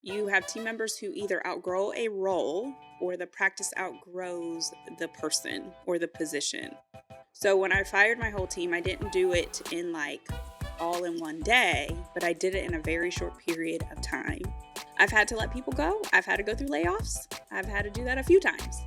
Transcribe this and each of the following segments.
You have team members who either outgrow a role or the practice outgrows the person or the position. So when I fired my whole team, I didn't do it in like all in one day, but I did it in a very short period of time. I've had to let people go. I've had to go through layoffs. I've had to do that a few times.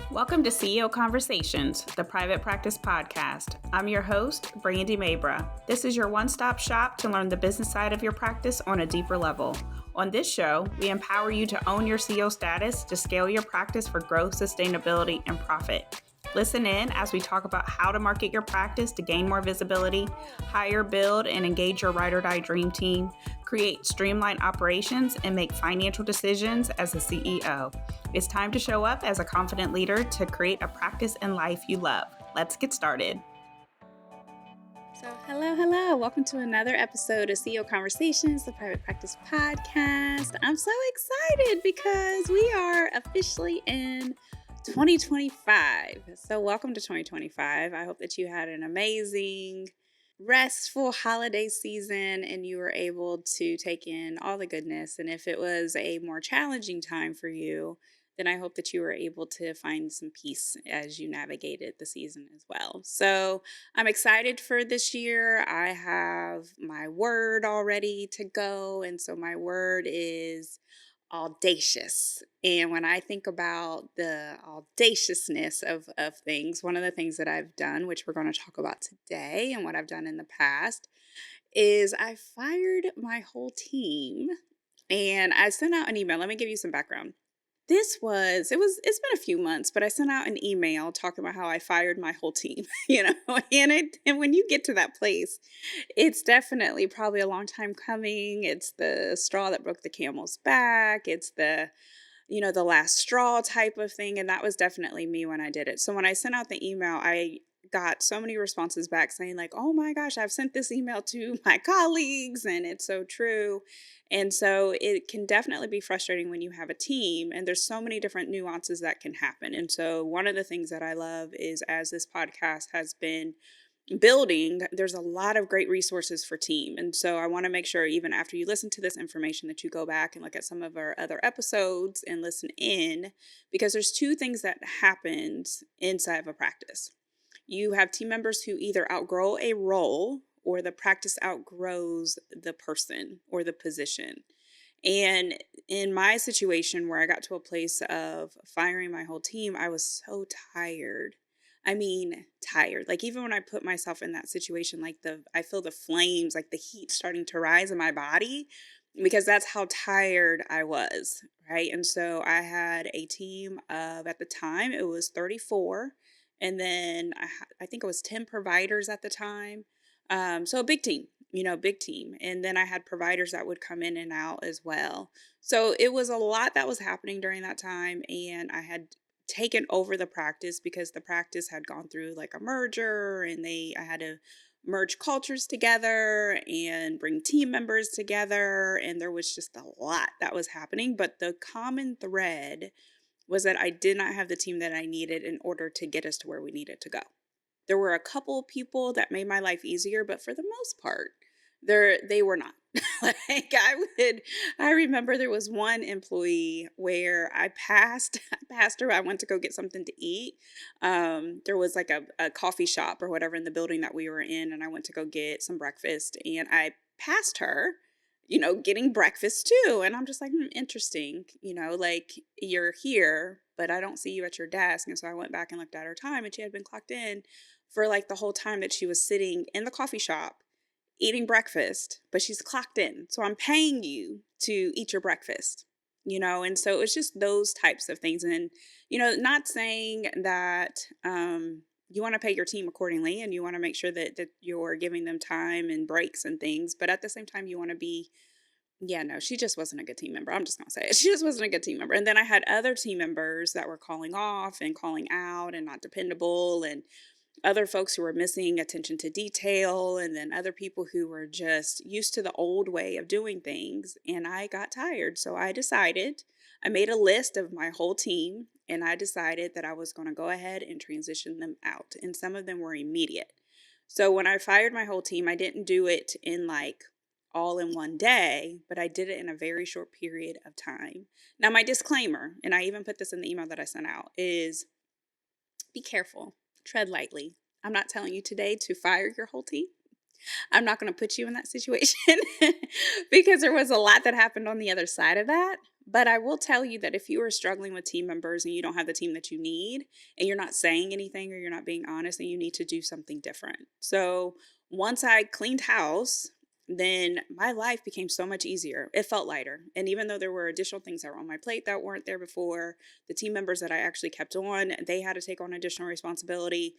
Welcome to CEO Conversations, the private practice podcast. I'm your host, Brandy Mabra. This is your one-stop shop to learn the business side of your practice on a deeper level. On this show, we empower you to own your CEO status to scale your practice for growth, sustainability, and profit. Listen in as we talk about how to market your practice to gain more visibility, hire, build, and engage your ride or die dream team, create streamlined operations, and make financial decisions as a CEO. It's time to show up as a confident leader to create a practice and life you love. Let's get started. So, hello. Welcome to another episode of CEO Conversations, the private practice podcast. I'm so excited because we are officially in 2025. So welcome to 2025. I hope that you had an amazing, restful holiday season and you were able to take in all the goodness. And if it was a more challenging time for you, then I hope that you were able to find some peace as you navigated the season as well. So I'm excited for this year. I have my word all ready to go. And so my word is audacious. And when I think about the audaciousness of things, one of the things that I've done, which we're going to talk about today and what I've done in the past, is I fired my whole team and I sent out an email. Let me give you some background. It's been a few months, but I sent out an email talking about how I fired my whole team, and when you get to that place, it's definitely probably a long time coming. It's the straw that broke the camel's back. It's the last straw type of thing. And that was definitely me when I did it. So when I sent out the email, I got so many responses back saying like, "Oh my gosh, I've sent this email to my colleagues and it's so true." And so it can definitely be frustrating when you have a team and there's so many different nuances that can happen. And so one of the things that I love is as this podcast has been building, there's a lot of great resources for team. And so I want to make sure, even after you listen to this information, that you go back and look at some of our other episodes and listen in, because there's two things that happens inside of a practice. You have team members who either outgrow a role or the practice outgrows the person or the position. And in my situation where I got to a place of firing my whole team, I was so tired. I mean, tired. Like even when I put myself in that situation, I feel the flames, like the heat starting to rise in my body because that's how tired I was, right? And so I had a team of at the time it was 34 and then I think it was 10 providers at the time. So a big team, big team. And then I had providers that would come in and out as well. So it was a lot that was happening during that time. And I had taken over the practice because the practice had gone through like a merger and I had to merge cultures together and bring team members together. And there was just a lot that was happening. But the common thread was that I did not have the team that I needed in order to get us to where we needed to go. There were a couple people that made my life easier, but for the most part, they were not. Like I remember there was one employee where I passed her. I went to go get something to eat. There was like a coffee shop or whatever in the building that we were in, and I went to go get some breakfast, and I passed her, getting breakfast too. And I'm just like, interesting, like you're here, but I don't see you at your desk. And so I went back and looked at her time, and she had been clocked in for like the whole time that she was sitting in the coffee shop eating breakfast, but she's clocked in. So I'm paying you to eat your breakfast, and so it's just those types of things. And, not saying that you want to pay your team accordingly and you want to make sure that you're giving them time and breaks and things. But at the same time, you want to be, yeah, no, she just wasn't a good team member. I'm just going to say it. She just wasn't a good team member. And then I had other team members that were calling off and calling out and not dependable, and other folks who were missing attention to detail, and then other people who were just used to the old way of doing things. And I got tired. So I made a list of my whole team and I decided that I was going to go ahead and transition them out. And some of them were immediate. So when I fired my whole team, I didn't do it in like all in one day, but I did it in a very short period of time. Now, my disclaimer, and I even put this in the email that I sent out, is be careful, tread lightly. I'm not telling you today to fire your whole team. I'm not going to put you in that situation because there was a lot that happened on the other side of that. But I will tell you that if you are struggling with team members and you don't have the team that you need, and you're not saying anything or you're not being honest, then you need to do something different. So once I cleaned house, then my life became so much easier. It felt lighter. And even though there were additional things that were on my plate that weren't there before, the team members that I actually kept on, they had to take on additional responsibility.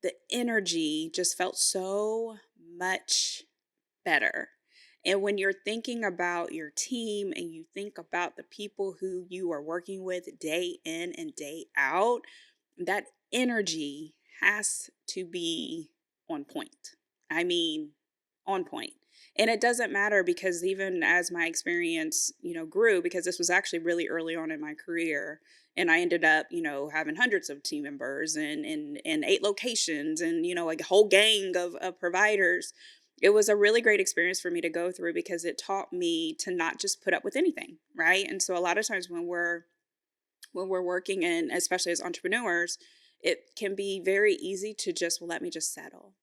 The energy just felt so much better. And when you're thinking about your team and you think about the people who you are working with day in and day out, that energy has to be on point. I mean, on point. And it doesn't matter because even as my experience, grew, because this was actually really early on in my career, and I ended up, having hundreds of team members and 8 locations and, like a whole gang of providers. It was a really great experience for me to go through because it taught me to not just put up with anything, right? And so a lot of times when we're working in, especially as entrepreneurs, it can be very easy to just, well, let me just settle.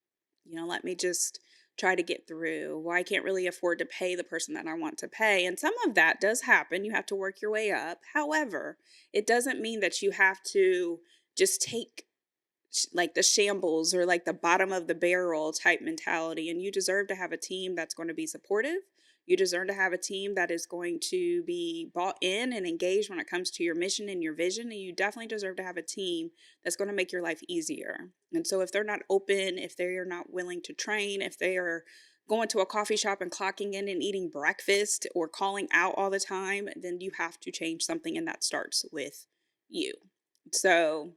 Let me just try to get through. Well, I can't really afford to pay the person that I want to pay. And some of that does happen. You have to work your way up. However, it doesn't mean that you have to just take like the shambles or like the bottom of the barrel type mentality. And you deserve to have a team that's going to be supportive. You deserve to have a team that is going to be bought in and engaged when it comes to your mission and your vision. And you definitely deserve to have a team that's going to make your life easier. And so if they're not open, if they're not willing to train, if they are going to a coffee shop and clocking in and eating breakfast or calling out all the time, then you have to change something. And that starts with you. So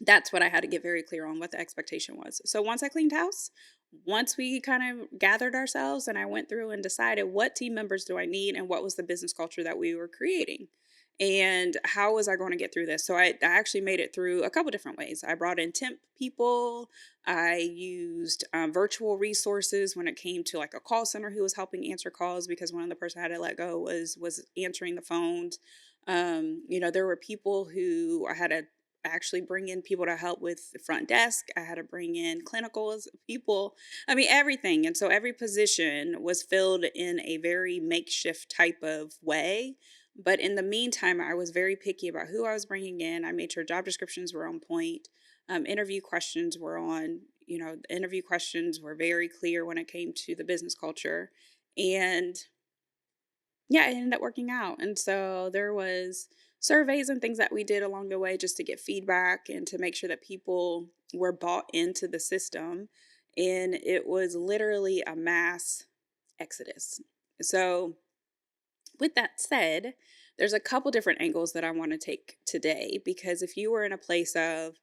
that's what I had to get very clear on what the expectation was. So once I cleaned house, once we kind of gathered ourselves and I went through and decided what team members do I need and what was the business culture that we were creating and how was I going to get through this. So I actually made it through a couple different ways. I brought in temp people. I used virtual resources when it came to like a call center who was helping answer calls because one of the person I had to let go was answering the phones. There were people who I had to actually bring in people to help with the front desk. I had to bring in clinicals people. I mean, everything. And so every position was filled in a very makeshift type of way. But in the meantime, I was very picky about who I was bringing in. I made sure job descriptions were on point. Interview questions were on, the interview questions were very clear when it came to the business culture. And yeah, it ended up working out. And so there was surveys and things that we did along the way just to get feedback and to make sure that people were bought into the system. And it was literally a mass exodus. So with that said, there's a couple different angles that I want to take today because if you were in a place of,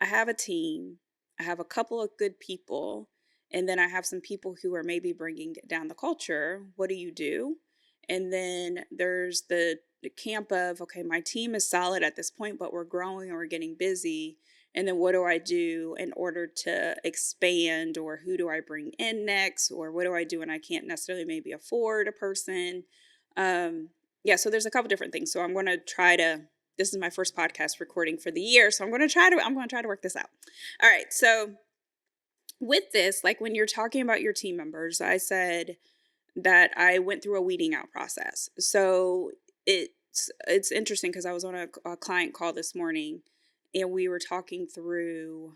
I have a team, I have a couple of good people, and then I have some people who are maybe bringing down the culture, what do you do? And then there's the camp of, okay, my team is solid at this point, but we're growing and we're getting busy. And then what do I do in order to expand, or who do I bring in next, or what do I do when I can't necessarily maybe afford a person? Yeah, so there's a couple different things. So I'm going to try to, this is my first podcast recording for the year. So I'm going to try to work this out. All right. So with this, like when you're talking about your team members, I said that I went through a weeding out process. So it's interesting because I was on a client call this morning and we were talking through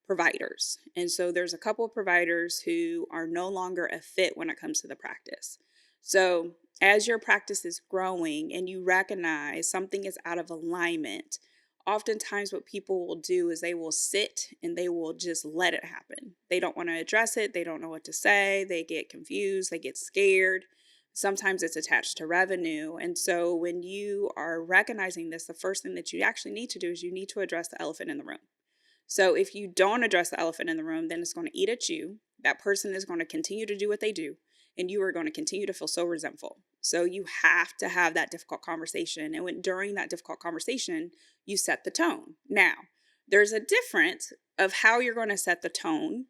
providers. And so there's a couple of providers who are no longer a fit when it comes to the practice. So as your practice is growing and you recognize something is out of alignment, oftentimes what people will do is they will sit and they will just let it happen. They don't want to address it. They don't know what to say. They get confused. They get scared. Sometimes it's attached to revenue. And so when you are recognizing this, the first thing that you actually need to do is you need to address the elephant in the room. So if you don't address the elephant in the room, then it's going to eat at you. That person is going to continue to do what they do, and you are going to continue to feel so resentful. So you have to have that difficult conversation. And during that difficult conversation, you set the tone. Now, there's a difference of how you're going to set the tone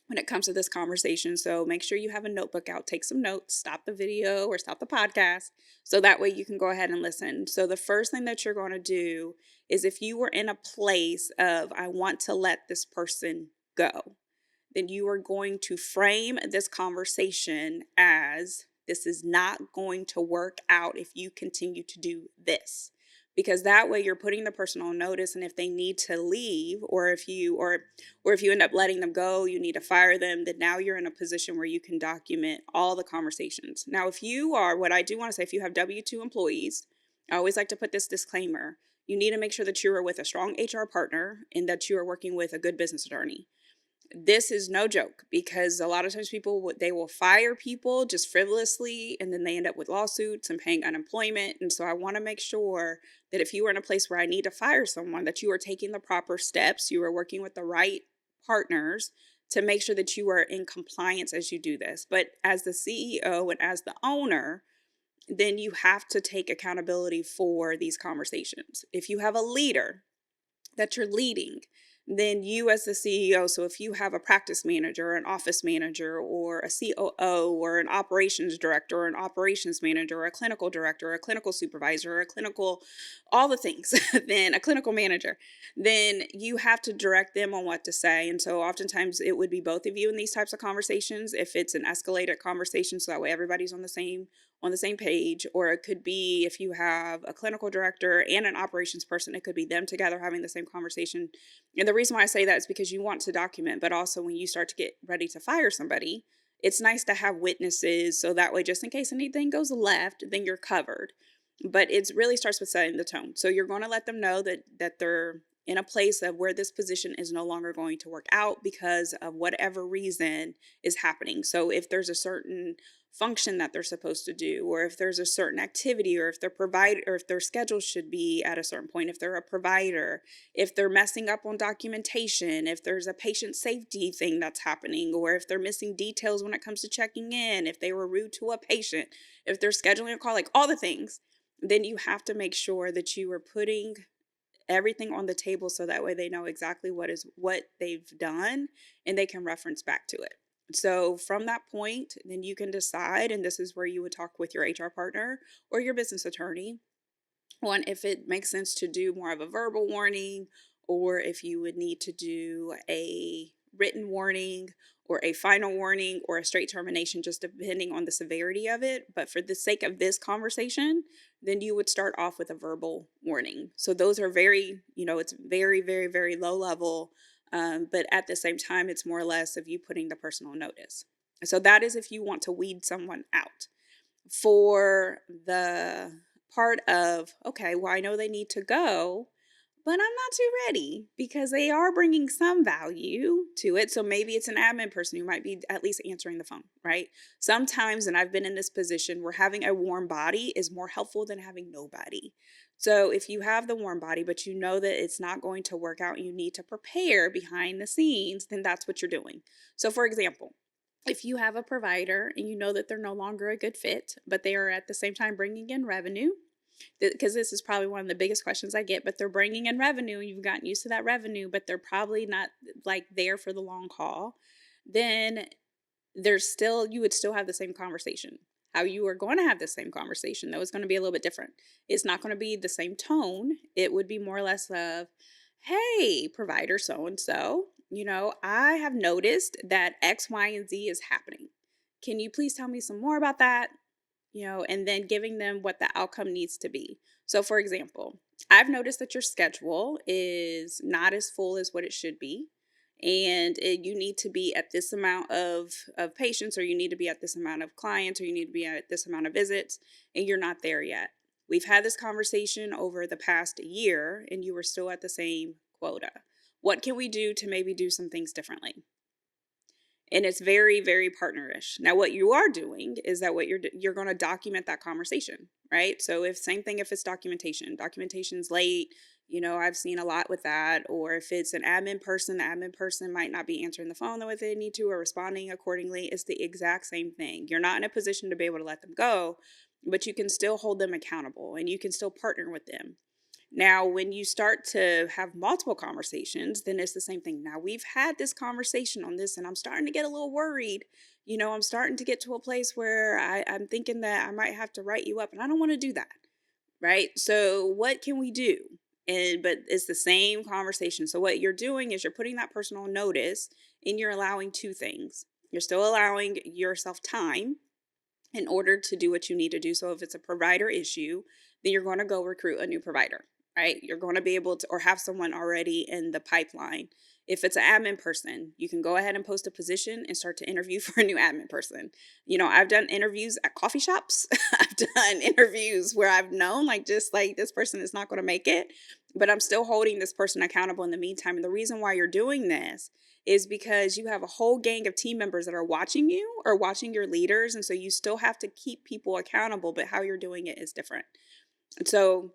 when it comes to this conversation. So make sure you have a notebook out, take some notes, stop the video or stop the podcast, so that way you can go ahead and listen. So the first thing that you're going to do is, if you were in a place of, I want to let this person go, then you are going to frame this conversation as, this is not going to work out if you continue to do this. Because that way you're putting the person on notice, and if they need to leave, or if you end up letting them go, you need to fire them, then now you're in a position where you can document all the conversations. Now, if you are, what I do want to say, if you have W-2 employees, I always like to put this disclaimer: you need to make sure that you are with a strong HR partner and that you are working with a good business attorney. This is no joke, because a lot of times people, they will fire people just frivolously, and then they end up with lawsuits and paying unemployment. And so I want to make sure that if you are in a place where I need to fire someone, that you are taking the proper steps, you are working with the right partners to make sure that you are in compliance as you do this. But as the CEO and as the owner, then you have to take accountability for these conversations. If you have a leader that you're leading, then you as the CEO, so if you have a practice manager, or an office manager, or a COO, or an operations director, or an operations manager, or a clinical director, or a clinical supervisor, or a clinical, all the things, then a clinical manager, then you have to direct them on what to say. And so oftentimes it would be both of you in these types of conversations, if it's an escalated conversation, so that way everybody's on the same page. Or it could be, if you have a clinical director and an operations person, it could be them together having the same conversation. And the reason why I say that is because you want to document, but also when you start to get ready to fire somebody, it's nice to have witnesses, so that way, just in case anything goes left, then you're covered. But it really starts with setting the tone. So you're going to let them know that they're in a place of where this position is no longer going to work out because of whatever reason is happening. So if there's a certain function that they're supposed to do, or if there's a certain activity, or if they're or if their schedule should be at a certain point, if they're a provider, if they're messing up on documentation, if there's a patient safety thing that's happening, or if they're missing details when it comes to checking in, if they were rude to a patient, if they're scheduling a call, like all the things, then you have to make sure that you are putting everything on the table, so that way they know exactly what they've done, and they can reference back to it. So from that point, then you can decide, and this is where you would talk with your HR partner or your business attorney, on if it makes sense to do more of a verbal warning, or if you would need to do a written warning, or a final warning, or a straight termination, just depending on the severity of it. But for the sake of this conversation, then you would start off with a verbal warning. So those are very, it's very, very, very low level. But at the same time, it's more or less of you putting the person on notice. So that is if you want to weed someone out. For the part of, okay, well, I know they need to go, but I'm not too ready, because they are bringing some value to it. So maybe it's an admin person who might be at least answering the phone, right? Sometimes, and I've been in this position, where having a warm body is more helpful than having nobody. So if you have the warm body, but you know that it's not going to work out, you need to prepare behind the scenes, then that's what you're doing. So for example, if you have a provider and you know that they're no longer a good fit, but they are at the same time bringing in revenue, because this is probably one of the biggest questions I get, but they're bringing in revenue, and you've gotten used to that revenue, but they're probably not like there for the long haul, then you would still have the same conversation. How you are going to have the same conversation, though, is going to be a little bit different. It's not going to be the same tone. It would be more or less of, hey, provider so and so, I have noticed that X, Y, and Z is happening. Can you please tell me some more about that? And then giving them what the outcome needs to be. So, for example, I've noticed that your schedule is not as full as what it should be. And you need to be at this amount of patients, or you need to be at this amount of clients, or you need to be at this amount of visits, and you're not there yet. We've had this conversation over the past year, and you were still at the same quota. What can we do to maybe do some things differently? And it's very, very partnerish. Now, what you are doing is that you're going to document that conversation, right? So if it's documentation's late, I've seen a lot with that. Or if it's an admin person, the admin person might not be answering the phone the way they need to, or responding accordingly. It's the exact same thing. You're not in a position to be able to let them go, but you can still hold them accountable, and you can still partner with them. Now, when you start to have multiple conversations, then it's the same thing. Now, we've had this conversation on this, and I'm starting to get a little worried. I'm starting to get to a place where I'm thinking that I might have to write you up, and I don't want to do that. Right. So, what can we do? But it's the same conversation. So, what you're doing is you're putting that person on notice and you're allowing two things. You're still allowing yourself time in order to do what you need to do. So if it's a provider issue, then you're going to go recruit a new provider, right? You're going to be able to, or have someone already in the pipeline. If it's an admin person, you can go ahead and post a position and start to interview for a new admin person. I've done interviews at coffee shops. I've done interviews where I've known, like, just like this person is not going to make it, but I'm still holding this person accountable in the meantime. And the reason why you're doing this is because you have a whole gang of team members that are watching you or watching your leaders. And so you still have to keep people accountable, but how you're doing it is different. And so,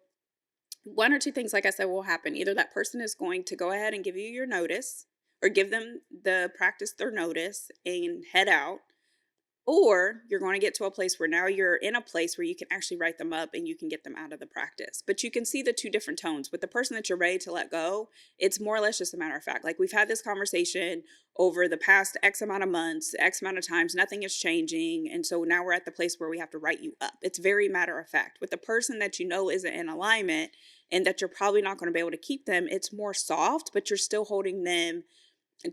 one or two things, like I said, will happen. Either that person is going to go ahead and give you your notice or give them the practice their notice and head out, or you're going to get to a place where now you're in a place where you can actually write them up and you can get them out of the practice. But you can see the two different tones. With the person that you're ready to let go, it's more or less just a matter of fact. Like, we've had this conversation over the past X amount of months, X amount of times, nothing is changing. And so now we're at the place where we have to write you up. It's very matter of fact. With the person that you know isn't in alignment and that you're probably not going to be able to keep them, it's more soft, but you're still holding them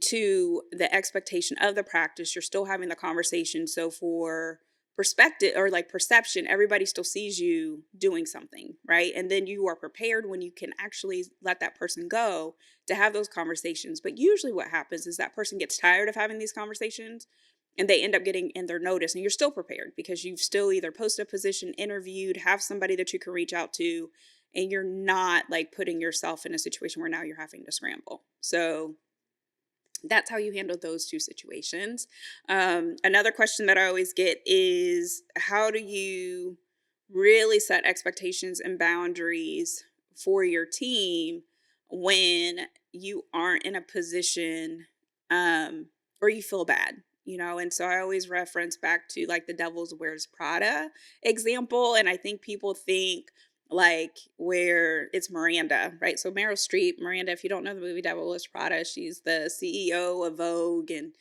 to the expectation of the practice. You're still having the conversation. So for perspective or like perception, everybody still sees you doing something, right? And then you are prepared when you can actually let that person go to have those conversations. But usually what happens is that person gets tired of having these conversations and they end up getting in their notice, and you're still prepared because you've still either posted a position, interviewed, have somebody that you can reach out to, and you're not like putting yourself in a situation where now you're having to scramble. So that's how you handle those two situations. Another question that I always get is, how do you really set expectations and boundaries for your team when you aren't in a position, or you feel bad? And so I always reference back to like the Devil's Wears Prada example. And I think people think like where it's Miranda, right? So Meryl Streep, Miranda, if you don't know the movie Devil Wears Prada, she's the CEO of Vogue, and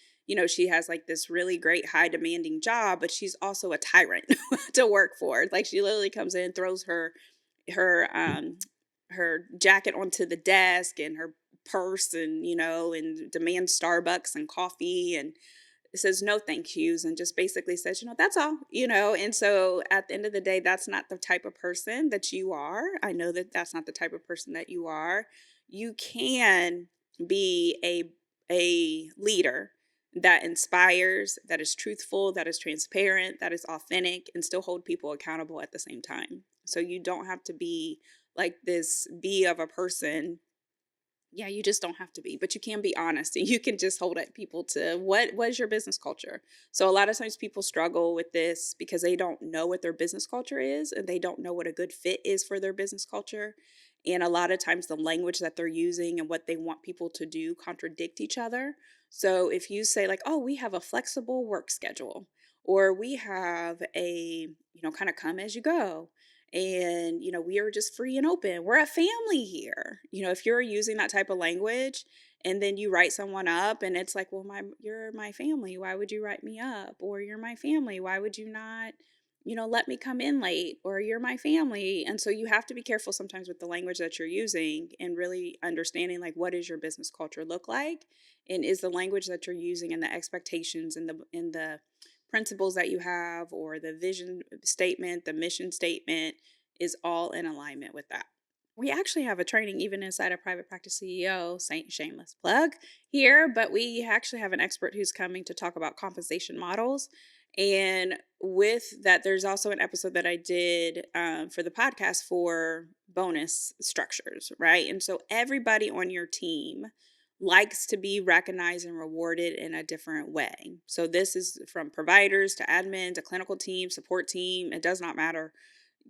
she has like this really great high demanding job, but she's also a tyrant to work for. Like, she literally comes in, throws her her jacket onto the desk and her purse, and and demands Starbucks and coffee, and says no thank yous, and just basically says, that's all. And so at the end of the day, that's not the type of person that you are. I know that that's not the type of person that you are. You can be a leader that inspires, that is truthful, that is transparent, that is authentic, and still hold people accountable at the same time. So you don't have to be like this bee of a person. Yeah, you just don't have to be, but you can be honest, and you can just hold at people to what is your business culture. So a lot of times people struggle with this because they don't know what their business culture is, and they don't know what a good fit is for their business culture. And a lot of times the language that they're using and what they want people to do contradict each other. So if you say like, "Oh, we have a flexible work schedule," or "We have a, kind of come as you go," and we are just free and open, we're a family here. If you're using that type of language and then you write someone up and it's like, well, you're my family, why would you write me up? Or you're my family, why would you not let me come in late? Or you're my family. And so you have to be careful sometimes with the language that you're using and really understanding, like, what does your business culture look like, and is the language that you're using and the expectations and the principles that you have, or the vision statement, the mission statement, is all in alignment with that. We actually have a training even inside a private practice CEO, Saint shameless plug here, but we actually have an expert who's coming to talk about compensation models. And with that, there's also an episode that I did for the podcast for bonus structures, right? And so everybody on your team likes to be recognized and rewarded in a different way. So this is from providers to admin to clinical team, support team, it does not matter.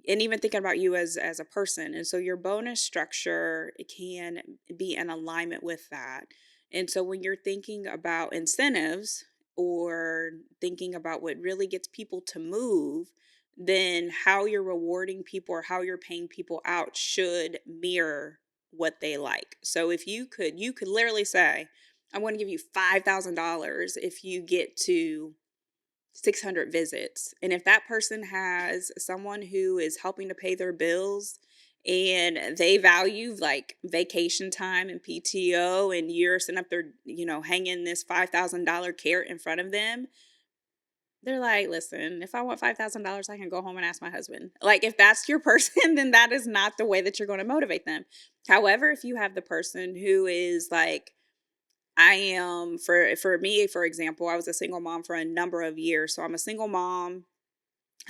And even thinking about you as a person. And so your bonus structure can be in alignment with that. And so when you're thinking about incentives or thinking about what really gets people to move, then how you're rewarding people or how you're paying people out should mirror what they like. So if you could literally say, I'm going to give you $5,000 if you get to 600 visits. And if that person has someone who is helping to pay their bills and they value like vacation time and PTO, and you're sitting up there, hanging this $5,000 carrot in front of them, they're like, listen, if I want $5,000, I can go home and ask my husband. Like, if that's your person, then that is not the way that you're going to motivate them. However, if you have the person who is like, I am, for me, for example, I was a single mom for a number of years. So I'm a single mom.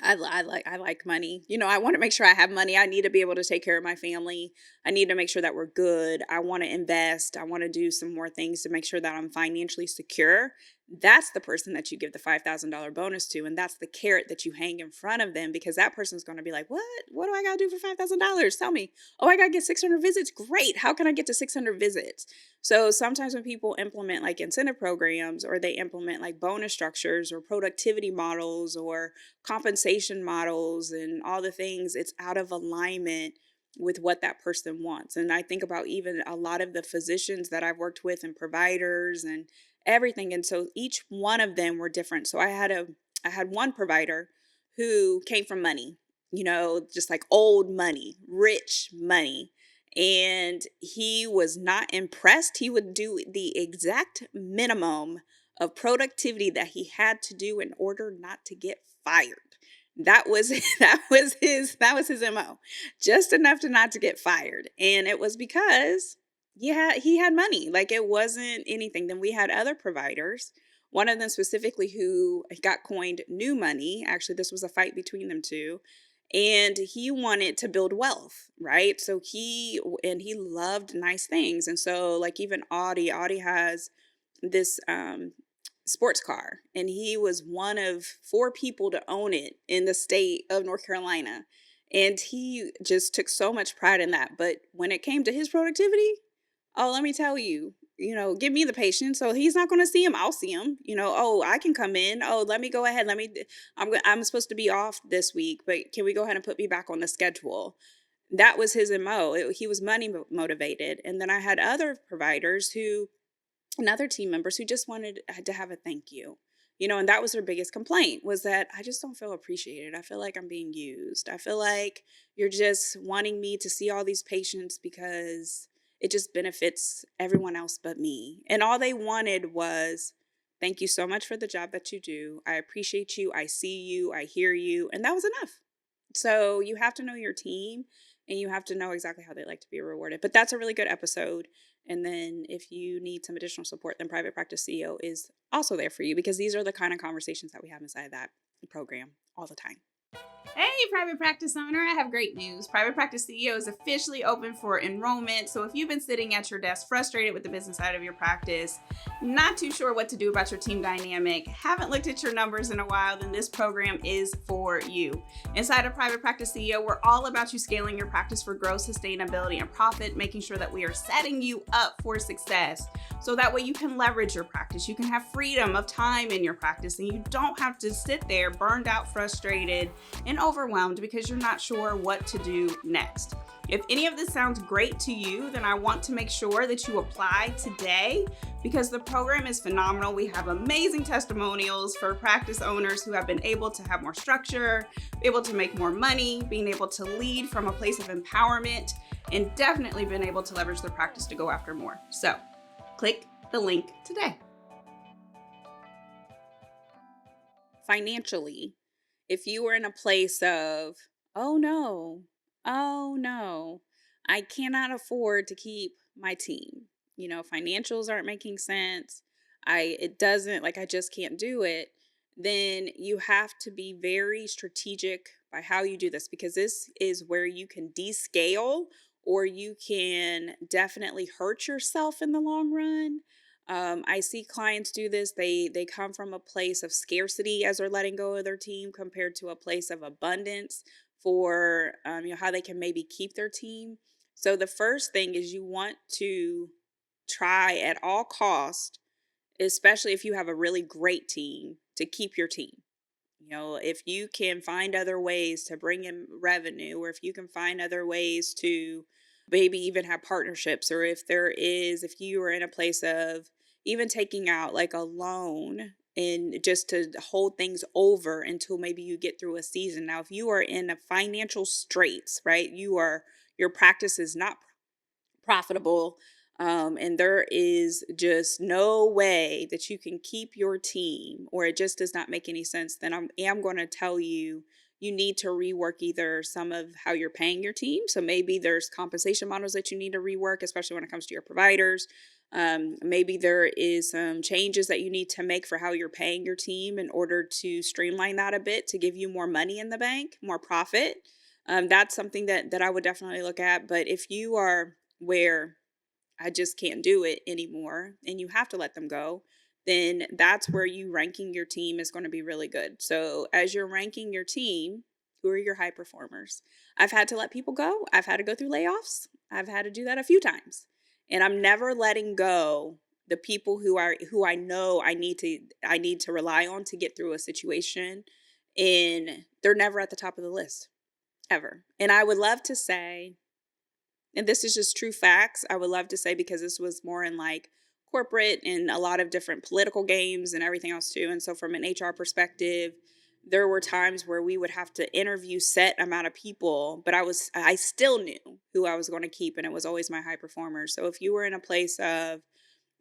I like money. I want to make sure I have money. I need to be able to take care of my family. I need to make sure that we're good. I want to invest. I want to do some more things to make sure that I'm financially secure. That's the person that you give the $5,000 bonus to, and that's the carrot that you hang in front of them, because that person's going to be like, "What? What do I got to do for $5,000? Tell me." "Oh, I got to get 600 visits." "Great. How can I get to 600 visits?" So sometimes when people implement like incentive programs, or they implement like bonus structures or productivity models or compensation models and all the things, it's out of alignment with what that person wants. And I think about even a lot of the physicians that I've worked with and providers and everything. And so each one of them were different. So I had one provider who came from money, just like old money, rich money. And he was not impressed. He would do the exact minimum of productivity that he had to do in order not to get fired. That was that was his MO. Just enough to not to get fired. And it was because, yeah, he had money. Like, it wasn't anything. Then we had other providers, one of them specifically who got coined new money. Actually, this was a fight between them two. And he wanted to build wealth, right? So he loved nice things. And so, like, even Audie has this sports car, and he was one of four people to own it in the state of North Carolina. And he just took so much pride in that. But when it came to his productivity, oh, let me tell you, give me the patient. So he's not going to see him. I'll see him. Oh, I can come in. Oh, let me go ahead. I'm supposed to be off this week, but can we go ahead and put me back on the schedule? That was his MO. He was money motivated. And then I had other providers who and other team members who just wanted to have a thank you. And that was their biggest complaint, was that I just don't feel appreciated. I feel like I'm being used. I feel like you're just wanting me to see all these patients because it just benefits everyone else but me. And all they wanted was, thank you so much for the job that you do. I appreciate you. I see you. I hear you. And that was enough. So you have to know your team, and you have to know exactly how they like to be rewarded. But that's a really good episode. And then if you need some additional support, then Private Practice CEO is also there for you, because these are the kind of conversations that we have inside that program all the time. Hey, private practice owner, I have great news. Private Practice CEO is officially open for enrollment. So if you've been sitting at your desk frustrated with the business side of your practice, not too sure what to do about your team dynamic, haven't looked at your numbers in a while, then this program is for you. Inside of Private Practice CEO, we're all about you scaling your practice for growth, sustainability, and profit, making sure that we are setting you up for success. So that way you can leverage your practice. You can have freedom of time in your practice, and you don't have to sit there burned out, frustrated, and overwhelmed because you're not sure what to do next. If any of this sounds great to you, then I want to make sure that you apply today, because the program is phenomenal. We have amazing testimonials for practice owners who have been able to have more structure, able to make more money, being able to lead from a place of empowerment, and definitely been able to leverage their practice to go after more. So click the link today. Financially, if you were in a place of, oh no, I cannot afford to keep my team. Financials aren't making sense. It doesn't, like, I just can't do it. Then you have to be very strategic by how you do this, because this is where you can descale, or you can definitely hurt yourself in the long run. I see clients do this. They come from a place of scarcity as they're letting go of their team, compared to a place of abundance for how they can maybe keep their team. So the first thing is, you want to try at all cost, especially if you have a really great team, to keep your team. If you can find other ways to bring in revenue, or if you can find other ways to maybe even have partnerships, or if you are in a place of even taking out like a loan and just to hold things over until maybe you get through a season. Now, if you are in a financial straits, right, your practice is not profitable. And there is just no way that you can keep your team, or it just does not make any sense, then I am going to tell you, you need to rework either some of how you're paying your team. So maybe there's compensation models that you need to rework, especially when it comes to your providers. Maybe there is some changes that you need to make for how you're paying your team in order to streamline that a bit to give you more money in the bank, more profit. That's something that I would definitely look at. But if you are where I just can't do it anymore and you have to let them go, then that's where you ranking your team is going to be really good. So as you're ranking your team, who are your high performers? I've had to let people go. I've had to go through layoffs. I've had to do that a few times. And I'm never letting go the people who I know I need to rely on to get through a situation, and they're never at the top of the list ever. And I would love to say, and this is just true facts, I would love to say, because this was more in like corporate and a lot of different political games and everything else too. And so from an HR perspective, there were times where we would have to interview set amount of people, but I still knew who I was going to keep, and it was always my high performers. So if you were in a place of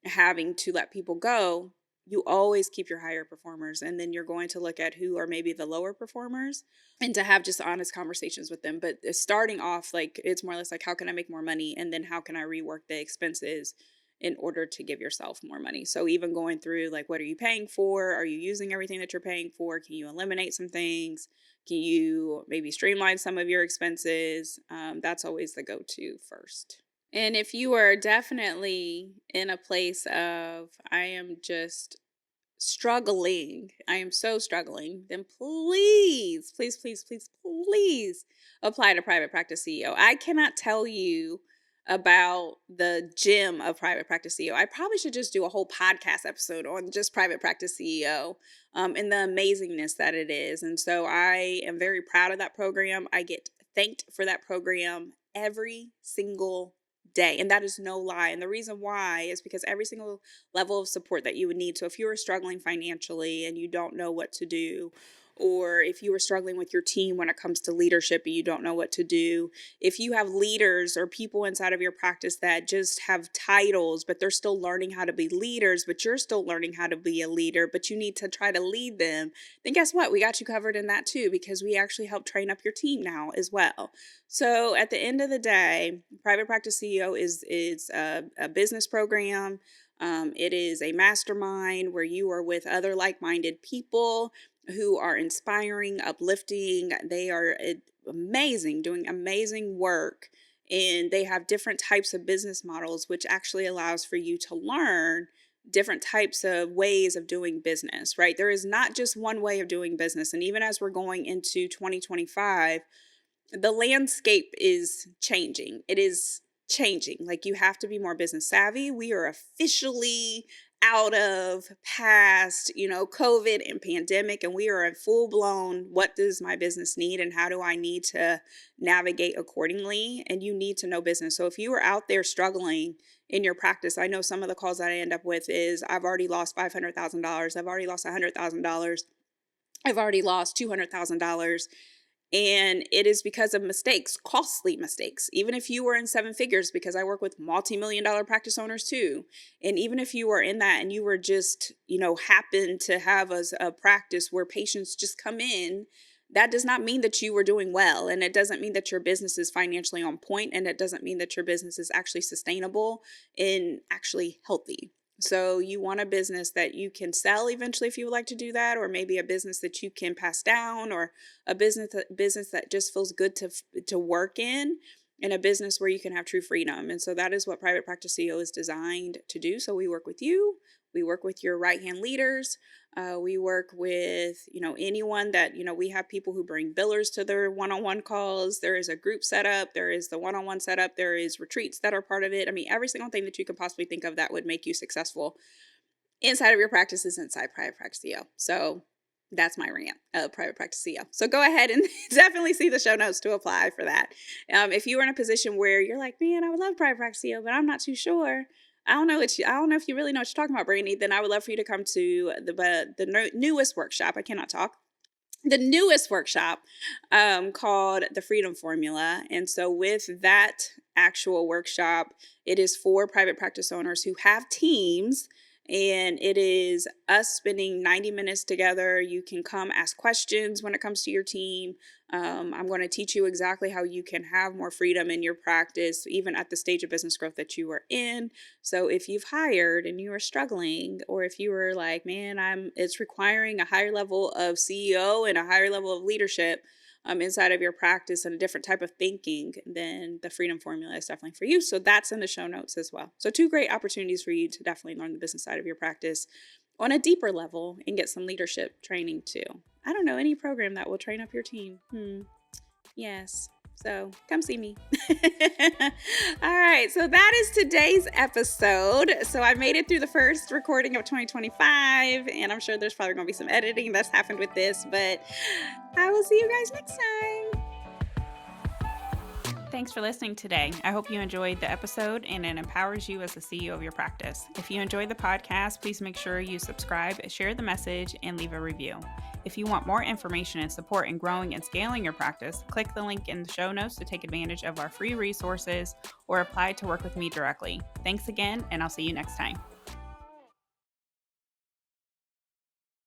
having to let people go, you always keep your higher performers, and then you're going to look at who are maybe the lower performers and to have just honest conversations with them. But starting off, like, it's more or less like, how can I make more money, and then how can I rework the expenses in order to give yourself more money? So even going through like, what are you paying for? Are you using everything that you're paying for? Can you eliminate some things? Can you maybe streamline some of your expenses? That's always the go-to first. And if you are definitely in a place of, I am just struggling, I am so struggling, then please, please, please, please, please apply to Private Practice CEO. I cannot tell you about the gem of Private Practice CEO. I probably should just do a whole podcast episode on just Private Practice CEO, and the amazingness that it is. And so I am very proud of that program. I get thanked for that program every single day. And that is no lie. And the reason why is because every single level of support that you would need. So if you are struggling financially and you don't know what to do, or if you are struggling with your team when it comes to leadership and you don't know what to do, if you have leaders or people inside of your practice that just have titles, but they're still learning how to be leaders, but you're still learning how to be a leader, but you need to try to lead them, then guess what? We got you covered in that too, because we actually help train up your team now as well. So at the end of the day, Private Practice CEO is a business program. It is a mastermind where you are with other like-minded people who are inspiring, uplifting. They are amazing, doing amazing work. And they have different types of business models, which actually allows for you to learn different types of ways of doing business, right? There is not just one way of doing business. And even as we're going into 2025, the landscape is changing. It is changing. Like, you have to be more business savvy. We are officially out of past, COVID and pandemic, and we are in full blown, what does my business need and how do I need to navigate accordingly? And you need to know business. So if you are out there struggling in your practice, I know some of the calls that I end up with is, I've already lost $500,000. I've already lost $100,000. I've already lost $200,000. And it is because of mistakes, costly mistakes. Even if you were in seven figures, because I work with multi-million-dollar practice owners too. And even if you were in that and you were just, happen to have a practice where patients just come in, that does not mean that you were doing well. And it doesn't mean that your business is financially on point. And it doesn't mean that your business is actually sustainable and actually healthy. So you want a business that you can sell eventually if you would like to do that, or maybe a business that you can pass down, or a business that just feels good to work in, and a business where you can have true freedom. And so that is what Private Practice CEO is designed to do. So we work with you. We work with your right-hand leaders. We work with, anyone that, we have people who bring billers to their one-on-one calls. There is a group setup. There is the one-on-one setup. There is retreats that are part of it. I mean, every single thing that you could possibly think of that would make you successful inside of your practice is inside Private Practice CEO. So That's my rant of private practice CEO. So go ahead and definitely see the show notes to apply for that. If you are in a position where you're like, man, I would love private practice CEO, but I'm not too sure. I don't know if you really know what you're talking about, Brandy. Then I would love for you to come to the newest workshop. I cannot talk. The newest workshop called the Freedom Formula. And so with that actual workshop, it is for private practice owners who have teams. And it is us spending 90 minutes together. You can come ask questions when it comes to your team. I'm going to teach you exactly how you can have more freedom in your practice, even at the stage of business growth that you are in. So if you've hired and you are struggling, or if you are like, man, it's requiring a higher level of CEO and a higher level of leadership inside of your practice and a different type of thinking, then the Freedom Formula is definitely for you. So that's in the show notes as well. So 2 great opportunities for you to definitely learn the business side of your practice on a deeper level and get some leadership training too. I don't know any program that will train up your team. Yes. So come see me. All right. So that is today's episode. So I made it through the first recording of 2025, and I'm sure there's probably going to be some editing that's happened with this, but I will see you guys next time. Thanks for listening today. I hope you enjoyed the episode and it empowers you as the CEO of your practice. If you enjoyed the podcast, please make sure you subscribe, share the message, and leave a review. If you want more information and support in growing and scaling your practice, click the link in the show notes to take advantage of our free resources or apply to work with me directly. Thanks again, and I'll see you next time.